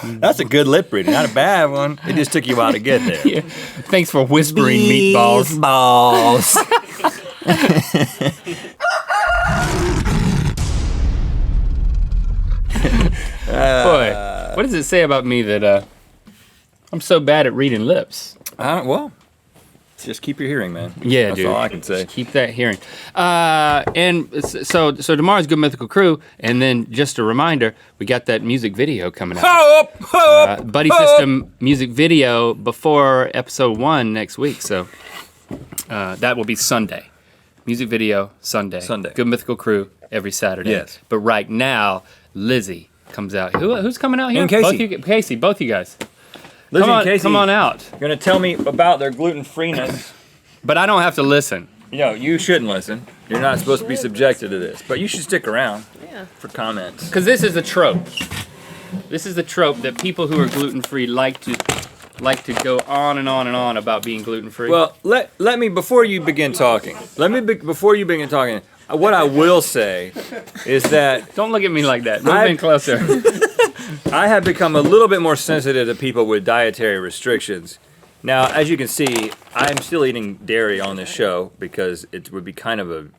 That's a good lip reading, not a bad one. It just took you a while to get there. Yeah. Thanks for whispering, meatballs. Balls. Boy, what does it say about me that I'm so bad at reading lips? Well, just keep your hearing, man. Yeah, That's dude. all I can say. Just keep that hearing. And so tomorrow's Good Mythical Crew, and then just a reminder, we got that music video coming out. Buddy System music video before episode 1 next week. So that will be Sunday. Music video Sunday. Good Mythical Crew every Saturday. Yes. But right now, Lizzie comes out. Who's coming out here? And Cassie. Casey, both you guys. Lizzie and Casey, come on out. You're gonna tell me about their gluten-freeness. But I don't have to listen. No, you shouldn't listen. You're not supposed to be subjected to this. But you should stick around for comments. Because this is a trope. This is the trope that people who are gluten-free like to go on and on and on about being gluten-free. Well, let me before you begin talking. What I will say is that don't look at me like that. Move in closer. I have become a little bit more sensitive to people with dietary restrictions. Now, as you can see, I'm still eating dairy on this show because it would be kind of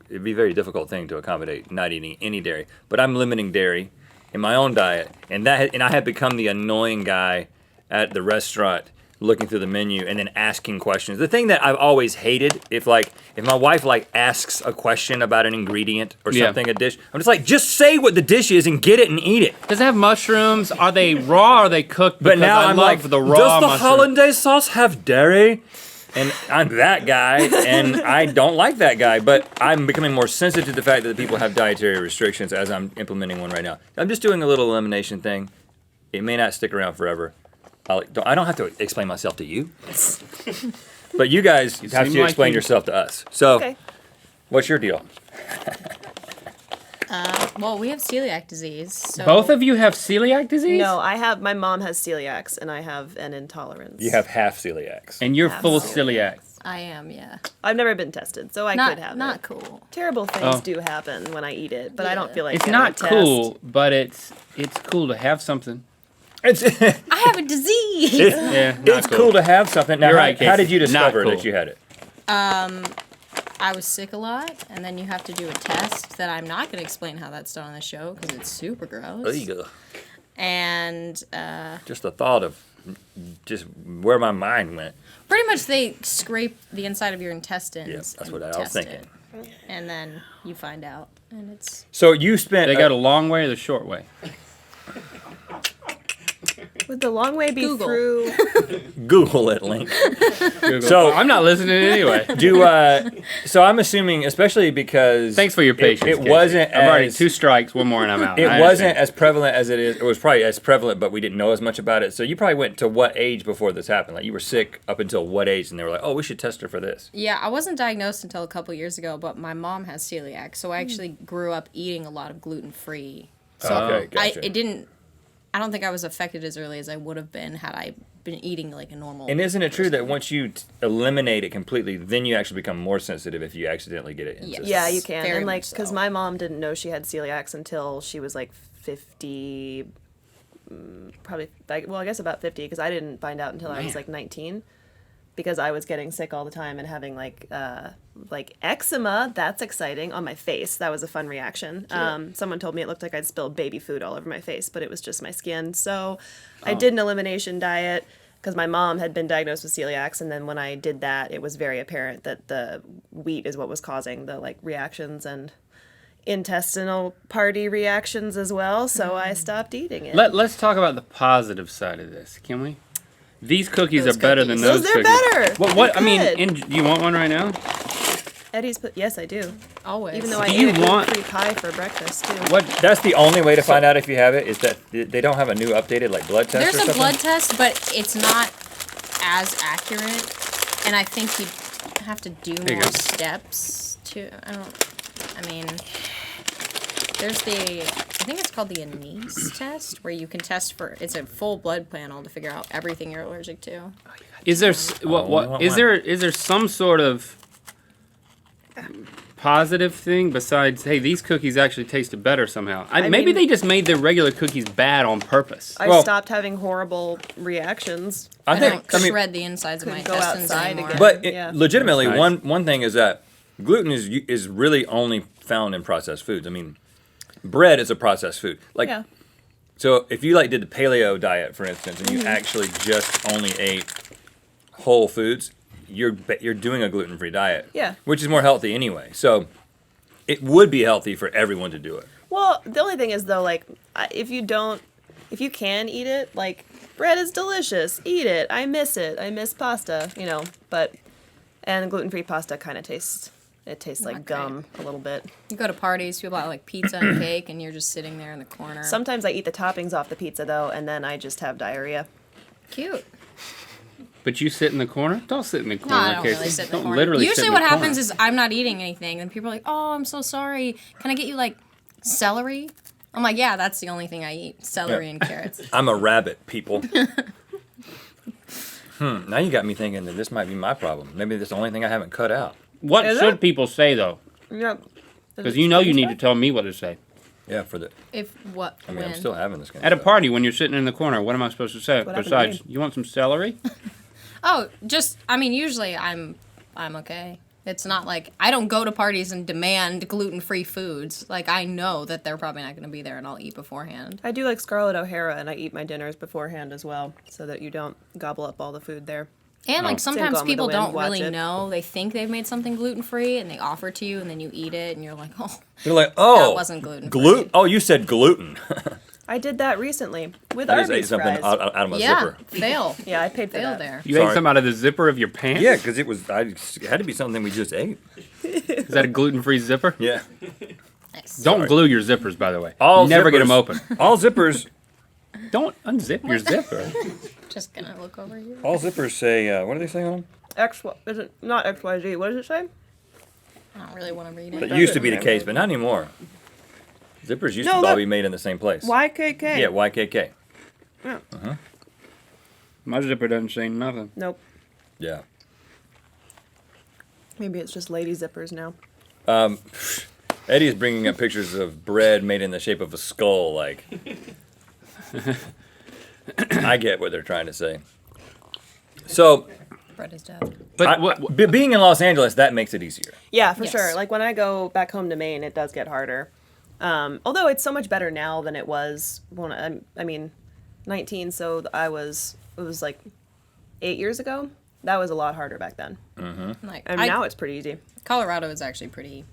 it'd be a very difficult thing to accommodate not eating any dairy. But I'm limiting dairy in my own diet, and I have become the annoying guy at the restaurant looking through the menu and then asking questions. The thing that I've always hated, if my wife asks a question about an ingredient or something, a dish, I'm just like, just say what the dish is and get it and eat it. Does it have mushrooms? Are they raw or are they cooked? But now I'm like, the raw does the mushroom. hollandaise sauce have dairy? And I'm that guy, and I don't like that guy, but I'm becoming more sensitive to the fact that people have dietary restrictions as I'm implementing one right now. I'm just doing a little elimination thing. It may not stick around forever. I don't have to explain myself to you. But you guys have to explain yourself to us. So, What's your deal? Well, we have celiac disease. So Both of you have celiac disease? No, my mom has celiacs, and I have an intolerance. You have half celiacs. And you're full celiac. I am, yeah. I've never been tested, so I could have Not it. cool. Terrible things do happen when I eat it, but I don't feel like It's getting a not test. cool, but it's cool to have something. I have a disease. It's cool to have something. Now, You're right, how did Casey. you discover Not cool. that you had it? I was sick a lot, and then you have to do a test that I'm not going to explain how that's done on the show because it's super gross. Ugh. And Just the thought of just where my mind went. pretty much they scrape the inside of your intestines. Yeah, that's and what I was test thinking. it. And then you find out, and it's So you spent. They got a long way or the short way? Would the long way be Google. through? Google it, Link. Google. So- I'm not listening anyway. So I'm assuming, especially because Thanks for your patience. It Casey. wasn't. I'm already as- 2 strikes, 1 more, and I'm out. It I wasn't understand. as prevalent as it is. It was probably as prevalent, but we didn't know as much about it. So you probably went to what age before this happened? Like you were sick up until what age? And they were like, "Oh, we should test her for this." Yeah, I wasn't diagnosed until a couple years ago, but my mom has celiac, so I actually grew up eating a lot of gluten-free. So Okay, gotcha. I don't think I was affected as early as I would have been had I been eating like a normal. And isn't it true that once you eliminate it completely, then you actually become more sensitive if you accidentally get it? In Yes. system? Yeah, you can. Very And like, much because so. my mom didn't know she had celiacs until she was like 50, probably, I guess about 50, because I didn't find out until I was like 19, because I was getting sick all the time and having like eczema. That's exciting on my face. That was a fun reaction. Someone told me it looked like I'd spilled baby food all over my face, but it was just my skin. So I did an elimination diet because my mom had been diagnosed with celiacs, and then when I did that, it was very apparent that the wheat is what was causing the like reactions and intestinal party reactions as well. So I stopped eating it. Let's talk about the positive side of this, can we? These cookies Those are better than cookies. those They're cookies. better. What? They're I mean, good. do you want one right now? Eddie's yes, I do. Always. Even though I Do ate you a want- gluten-free pie for breakfast too. What? That's the only way to find out if you have it. Is that they don't have a new updated like blood test There's or a something? blood test, but it's not as accurate, and I think you have to do you more go. steps to. I mean, there's I think it's called the anise test, where you can test for. It's a full blood panel to figure out everything you're allergic to. Is there want is there some sort of positive thing besides, hey, these cookies actually tasted better somehow? Maybe mean- they just made their regular cookies bad on purpose. I Well- stopped having horrible reactions. I don't think. I mean, shred the insides of my Couldn't go intestines outside anymore. again. but Yeah. legitimately, That's nice. one thing is that gluten is really only found in processed foods. I mean, bread is a processed food. Like, Yeah. so if you like did the paleo diet, for instance, and you actually just only ate whole foods, you're doing a gluten-free diet. Yeah. Which is more healthy anyway. So it would be healthy for everyone to do it. Well, the only thing is though, like, if you can eat it, like, bread is delicious. Eat it. I miss it. I miss pasta, you know. And gluten-free pasta kind of tastes like Not gum a little bit. You go to parties, people have like pizza and cake, and you're just sitting there in the corner. Sometimes I eat the toppings off the pizza though, and then I just have diarrhea. Cute. But you sit in the corner? Don't sit in the corner. No, I don't okay? really sit in the Don't corner. literally sit Usually in what the happens corner. is I'm not eating anything, and people are like, oh, I'm so sorry. Can I get you like celery? I'm like, yeah, that's the only thing I eat, celery and carrots. I'm a rabbit, people. Now you got me thinking that this might be my problem. Maybe this is the only thing I haven't cut out. What Is should it? people say, though? Yeah. Because you know you need to tell me what to say. Yeah, for the. If what? I mean, I'm when? still having this kind At a of stuff. party, when you're sitting in the corner, what am I supposed to say? What happened to Besides, me? you want some celery? Oh, usually I'm okay. It's not like I don't go to parties and demand gluten-free foods. Like I know that they're probably not going to be there, and I'll eat beforehand. I do like Scarlett O'Hara, and I eat my dinners beforehand as well, so that you don't gobble up all the food there. And like Same sometimes Gone with the people Wind, don't watch really it. know. They think they've made something gluten-free, and they offer it to you, and then you eat it, and you're like, oh, They're like, oh, That wasn't gluten-free. Gluten? Oh, you said gluten. I did that recently with I just ate Arby's something fries. out of my yeah, zipper. fail, Yeah, I paid for fail that. there. You Sorry. ate some out of the zipper of your pants? Yeah, because it had to be something we just ate. Is that a gluten-free zipper? Yeah. Nice. Don't Sorry. glue your zippers, by the way. All Never get zippers- them open. All zippers. Don't unzip your zipper. Just gonna look over here. All zippers say. What do they say on them? Is it not XYZ? What does it say? I don't really want to read That it. used to be the case, but not anymore. Zippers used No, to all that- be made in the same place. YKK. Yeah, YKK. My zipper doesn't say nothing. Nope. Yeah. Maybe it's just lady zippers now. Eddie is bringing up pictures of bread made in the shape of a skull. Like, I get what they're trying to say. So, Bread is dead. But being in Los Angeles, that makes it easier. Yeah, for Yes. sure. Like when I go back home to Maine, it does get harder. Although it's so much better now than it was when I mean, 19. So it was like 8 years ago. That was a lot harder back then. Like And now it's pretty easy. Colorado is actually pretty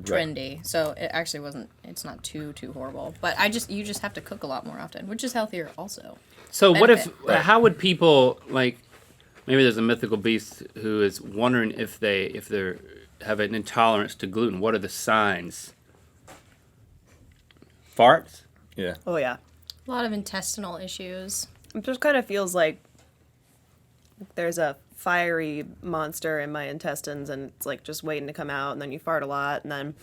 trendy, so it actually wasn't. It's not too horrible. But you just have to cook a lot more often, which is healthier also. so what if? benefit. How would people like? Maybe there's a mythical beast who is wondering if they have an intolerance to gluten. What are the signs? Farts? Yeah. Oh yeah. A lot of intestinal issues. It just kind of feels like there's a fiery monster in my intestines, and it's like just waiting to come out. And then you fart a lot, and then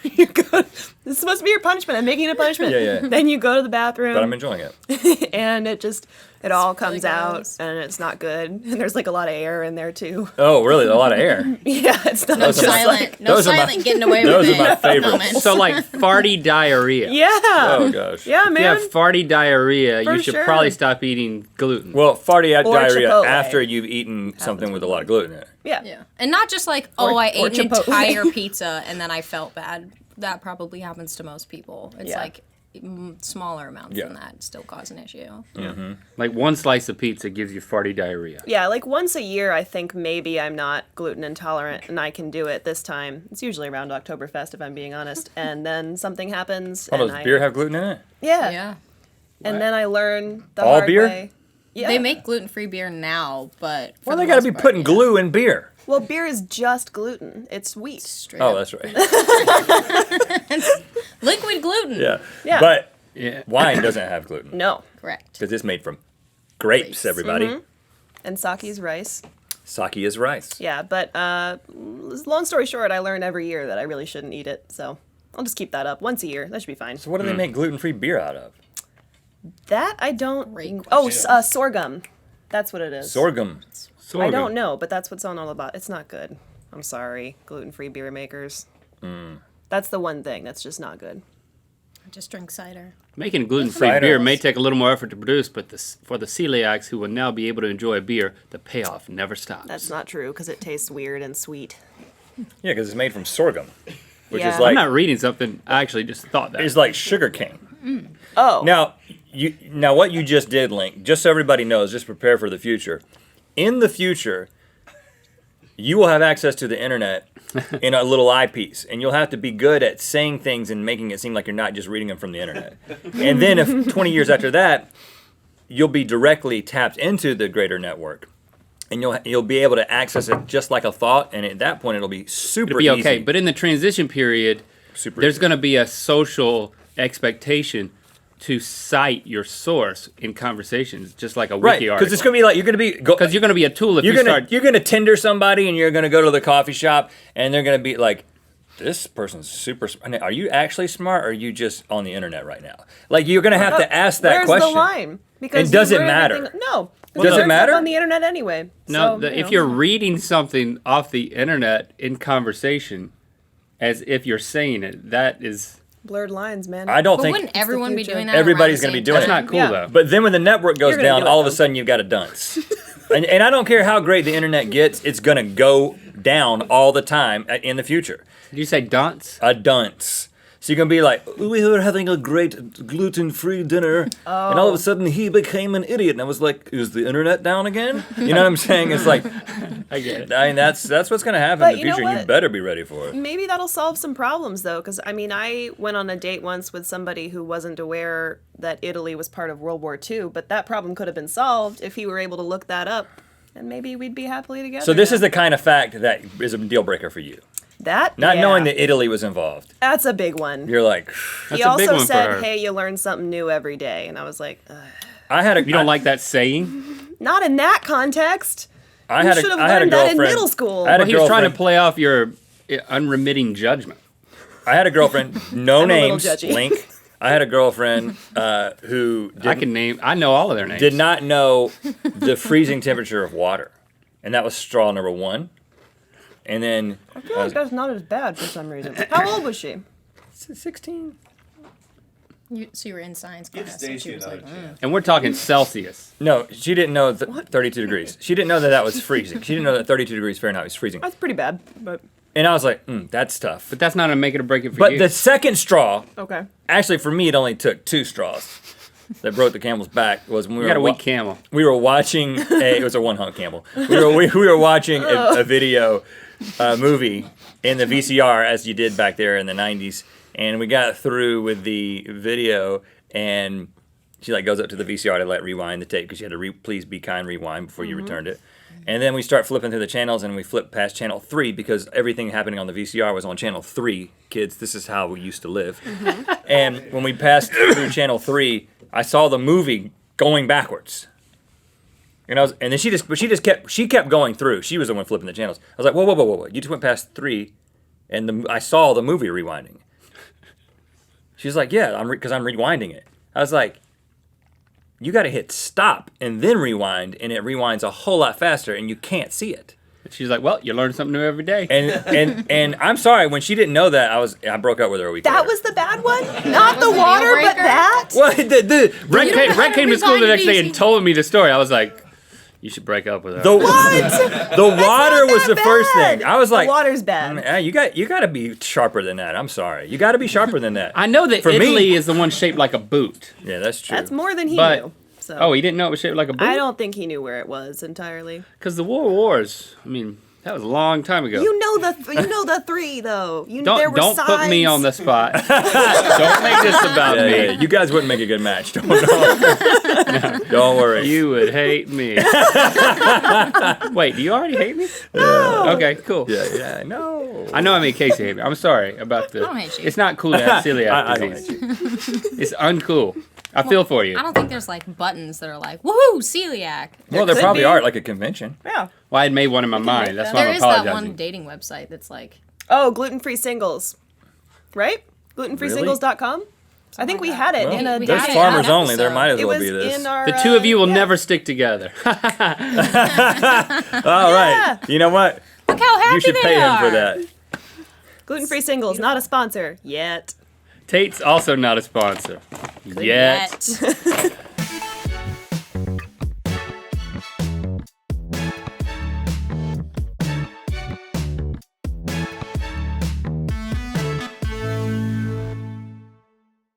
you go. This is supposed to be your punishment. I'm making it a punishment. Yeah. Then you go to the bathroom. But I'm enjoying it. And it all comes really out, gross. and it's not good. And there's like a lot of air in there too. Oh, really? A lot of air. Yeah, it's not No Those are my- silent, no those are my- silent getting away those with are my it. favorites. moments. So like farty diarrhea. Yeah. Oh, gosh. Yeah, If you man. have farty diarrhea, For you should sure. probably stop eating gluten. Well, farty Or diarrhea Chipotle. after you've eaten something with a lot of gluten in it. Yeah. Yeah, and not just like, Or- oh, I or ate an Chipotle. entire pizza and then I felt bad. That probably happens to most people. It's Yeah. like smaller amounts Yeah. than that still cause an issue. Like one slice of pizza gives you farty diarrhea. Yeah, like once a year, I think maybe I'm not gluten intolerant and I can do it this time. It's usually around Oktoberfest, if I'm being honest. And then something happens. Oh, and does beer have gluten in it? Yeah. Yeah. And then I learn the All hard beer? way. Yeah. They make gluten-free beer now, but for Well, the they got to most be part, putting yeah. glue in beer. Well, beer is just gluten. It's wheat. Straight Oh, up. that's right. Liquid gluten. Yeah. Yeah. But Yeah. wine doesn't have gluten No. Correct. because it's made from grapes, Grapes. everybody. And sake's rice. Sake is rice. Yeah, but long story short, I learn every year that I really shouldn't eat it. So I'll just keep that up once a year. That should be fine. So what do they make gluten-free beer out of? That I don't. Great Oh, question. sorghum. That's what it is. Sorghum. I don't know, but that's what's on all about. It's not good. I'm sorry, gluten-free beer makers. That's the one thing that's just not good. Just drink cider. Making gluten-free Cider. beer may take a little more effort to produce, but for the celiacs who will now be able to enjoy a beer, the payoff never stops. That's not true because it tastes weird and sweet. Yeah, because it's made from sorghum, which Yeah. is I'm like not reading something. I actually just thought that. is like sugar cane. Oh. Now what you just did, Link, just so everybody knows, just prepare for the future. In the future, you will have access to the internet in a little eyepiece, and you'll have to be good at saying things and making it seem like you're not just reading them from the internet. And then if 20 years after that, you'll be directly tapped into the greater network. And you'll be able to access it just like a thought, and at that point it'll be super It'll be okay. easy. But in the transition period, there's going to be a social expectation to cite your source in conversations, just like a Right, wiki article. because it's going to be like you're going to be Because you're going to be a tool if you start. you're gonna Tinder somebody, and you're gonna go to the coffee shop, and they're gonna be like, "This person's super smart. Are you actually smart, or are you just on the internet right now?" Like you're gonna have to ask that Where's question. the line? Because And does you it learn matter? everything- No. Does it learn stuff matter? on the internet anyway. No, So, if you're reading something off the internet in conversation, as if you're saying it, that is blurred lines, man. I don't But think wouldn't everyone be future. doing that? Everybody's around gonna the be same doing that's it. not cool Yeah. though. But then when the network goes You're gonna down, do it, all of a though. sudden you've got a dunce. and I don't care how great the internet gets, it's gonna go down all the time in the future. Did you say dunce? A dunce. So you're gonna be like, we were having a great gluten-free dinner, and all of a sudden he became an idiot. And I was like, is the internet down again? You know what I'm saying? It's like, I get it. I mean, that's what's gonna happen But in the you know future. And you what? better be ready for it. Maybe that'll solve some problems, though, because, I mean, I went on a date once with somebody who wasn't aware that Italy was part of World War II, but that problem could have been solved if he were able to look that up, and maybe we'd be happily together. So this now. is the kind of fact that is a deal breaker for you. That? Not Yeah. knowing that Italy was involved. That's a big one. You're like, That's He a big also one for said, her. hey, you learn something new every day, and I was like, ugh. I had a. You don't like that saying? Not in that context. I You had should have I had a learned that in girlfriend. middle school. I had a Well, he was trying to girlfriend- play off your unremitting judgment. I had a girlfriend. No I'm a little names. judgy. Link. I had a girlfriend who I know all of their names. did not know the freezing temperature of water, and that was straw number one. And then I feel like that's not as bad for some reason. How old was she? 16. So you were in science class, and Stacey she was like, another chance. And we're talking Celsius. No, she didn't know 32 degrees. She didn't know that was freezing. She didn't know that 32 degrees Fahrenheit was freezing. That's pretty bad, but And I was like, that's tough. But that's not a make it or break it for But you. the second straw, okay. actually for me, it only took 2 straws that broke the camel's back. Was when we you got a were weak camel. we were watching it was a one hump camel. We were watching a video movie in the VCR as you did back there in the 90s, and we got through with the video, and she like goes up to the VCR to like rewind the tape because she had to please be kind rewind before you returned it. And then we start flipping through the channels, and we flip past channel 3 because everything happening on the VCR was on channel 3. Kids, this is how we used to live. And when we passed through channel 3, I saw the movie going backwards. And then she kept going through. She was the one flipping the channels. I was like, whoa! You just went past 3, and I saw the movie rewinding. She's like, yeah, because I'm rewinding it. I was like, you got to hit stop and then rewind, and it rewinds a whole lot faster, and you can't see it. She's like, well, you learn something new every day. And I'm sorry, when she didn't know that, I broke up with her a week That later. was the bad one? Not the was the water, deal but breaker? that? Well, the Rhett came to school the rewind next day easy. and told me the story. I was like, you should break up with her. the water Not was the that first bad. thing. I was like, the water's bad. You got to be sharper than that. I'm sorry. You got to be sharper than that. I know that For me- Italy is the one shaped like a boot. Yeah, that's true. That's more than he But- knew. So. Oh, he didn't know it was shaped like a boot? I don't think he knew where it was entirely. Because the World Wars, I mean, that was a long time ago. You know the 3 though. There don't were don't put me signs. on the spot. Don't make this about Yeah, me. yeah, you guys wouldn't make a good match. Don't worry. You would hate me. Wait, do you already hate me? No. Okay, cool. Yeah, no. I know I made Casey hate me. I'm sorry about the. I don't hate you. It's not cool to have celiac I don't disease. It's uncool. I feel for you. I don't think there's like buttons that are like, woohoo, celiac. Well, there could probably be. are at like a convention. Yeah. Well, I had made one in my mind. That's why There I'm is that apologizing. one dating website that's like, Oh, gluten-free singles. Right? Glutenfreesingles.com? I think we had it Well, in a we There's had it farmers on an only. There episode. might as It well was be this. in our The two of you will yeah. never stick together. All right. You know what? okay, how happy You should they pay him are. for that. Gluten-free singles, not a sponsor yet. Tate's also not a sponsor. Yet.